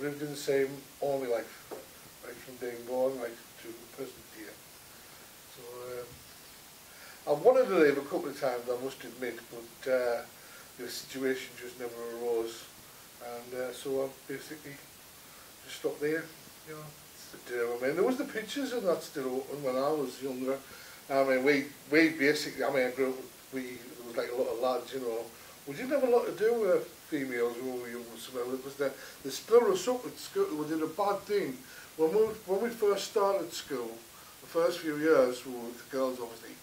lived in the same army life, right from being born right to the present day. So I wanted to leave a couple of times, I must admit, but the situation just never arose, and so I basically just stopped there, you know. I mean, there was the pictures and that still open when I was younger. I mean, we basically, I mean, I grew up, there was like a lot of lads, you know. We didn't have a lot to do with females when we were young, so it was the split us up at school. We did a bad thing. When we first started school, the first few years we were with the girls, obviously.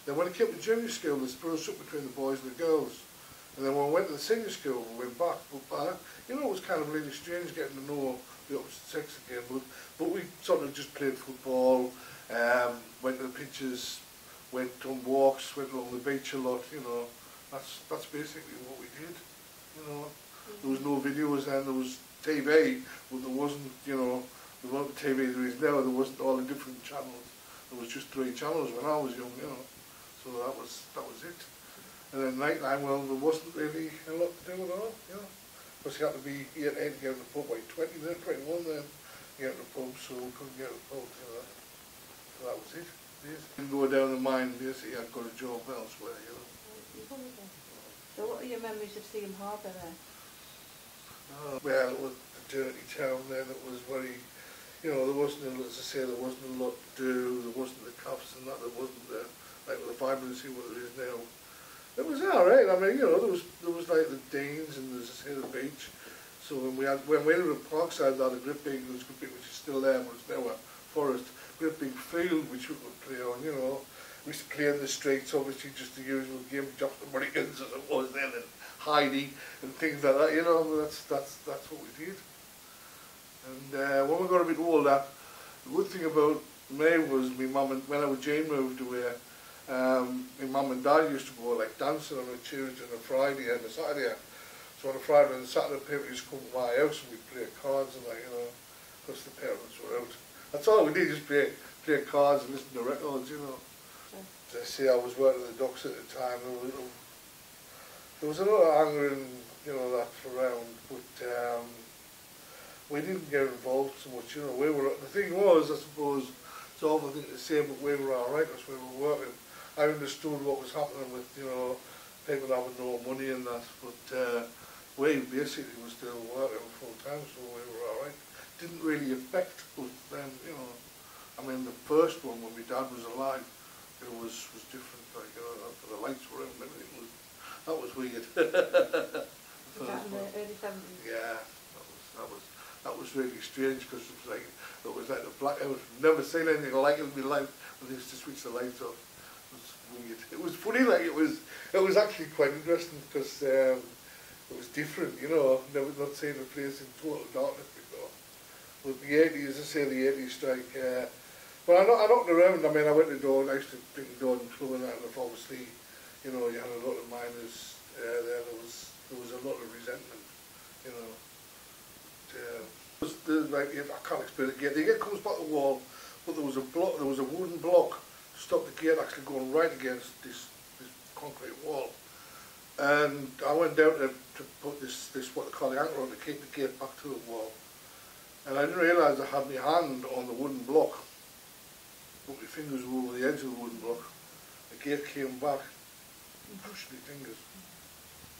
Then when it came to junior school, they split us up between the boys and the girls. And then when we went to the senior school, we went back. But, you know, it was kind of really strange getting to know the opposite sex again. But we sort of just played football, went to the pitches, went on walks, went along the beach a lot, you know. That's basically what we did, you know. There was no videos then, there was TV, but there wasn't, you know, there wasn't the TV there is now, there wasn't all the different channels. There was just 3 channels when I was young, you know. So that was it. And then night time, well, there wasn't really a lot to do at all, you know. Because you had to be 18 to get out of the pub, like 20 then, 21 then, get out of the pub, so we couldn't get out of the pub, you know. So that was it. Didn't go down the mine, basically I'd got a job elsewhere, you know. So what are your memories of Seaham Harbour then? Well, it was a dirty town then, it was very, you know, there wasn't, as I say, there wasn't a lot to do, there wasn't the cops and that, there wasn't the, like the vibrancy what there is now. It was alright, I mean, you know, there was like the Danes and there's, as I say, the beach. So when we were at Parkside, there was a great big, which is still there, but it's now a forest, great big field which we could play on, you know. We used to play in the streets, obviously just the usual game, Jocks and Americans as it was then, and Heidi and things like that, you know. That's what we did. And when we got a bit older, the good thing about me was my mum and when Jane moved away, my mum and dad used to go like dancing on a Tuesday and a Friday and a Saturday. So on a Friday and a Saturday, people used to come to my house and we'd play cards and that, you know, because the parents were out. That's all we did, just play cards and listen to records, you know. I say I was working at the docks at the time. There was a lot of anger and, you know, that around, but we didn't get involved so much, you know. The thing was, I suppose, it's an awful thing to say, but we were alright because we were working. I understood what was happening with, you know, people having no money and that, but we basically were still working full time, so we were alright. Didn't really affect us then, you know. I mean, the first one when my dad was alive, it was different, like, you know, the lights were out and everything that was weird. Was that in the early 70s? Yeah, that was really strange because it was like a blackout. Never seen anything like it in my life when they used to switch the lights off. It was weird. It was funny, like it was actually quite interesting because it was different, you know. Never not seen a place in total darkness before. But the 80s, I say the 80s strike. Well, I knocked around. I mean, I went to Dawn. I used to drink Dawn Club and that, and obviously, you know, you had a lot of miners there. There was a lot of resentment, you know. Like, I can't explain it again. The gate comes back the wall, but there was a wooden block to stop the gate actually going right against this concrete wall. And I went down to put this what they call the anchor on to keep the gate back to the wall. And I didn't realise I had my hand on the wooden block. But my fingers were over the edge of the wooden block. The gate came back and pushed my fingers.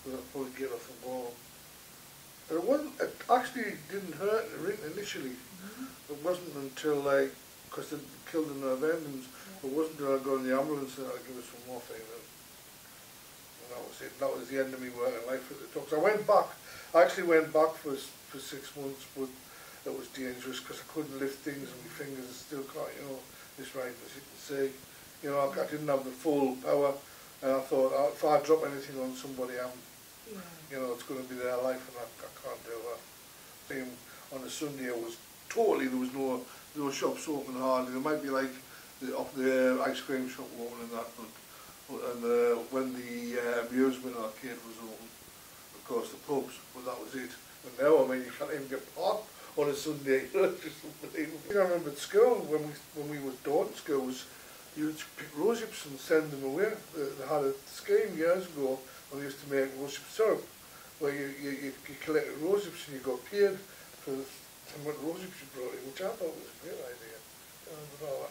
So I pulled the gate off the wall. And it actually didn't hurt initially. It wasn't until, like, because they killed the nerve endings, it wasn't until I got in the ambulance that I gave us some morphine. And that was it. That was the end of my working life at the docks. I actually went back for 6 months, but it was dangerous because I couldn't lift things and my fingers still can't, you know, this right, as you can see. You know, I didn't have the full power, and I thought, if I drop anything on somebody, you know, it's going to be their life, and I can't do that. Same on a Sunday, there was no shops open hardly. There might be like the ice cream shop open and that, but when the amusement arcade was open, of course the pubs, but that was it. And now, I mean, you can't even get parked on a Sunday. Just unbelievable. I remember at school, when we was taught in schools, you would pick rosehips and send them away. They had a scheme years ago when they used to make rosehip syrup, where you collected rosehips and you got paid for and what Rosie she brought in, which I thought was a great idea. But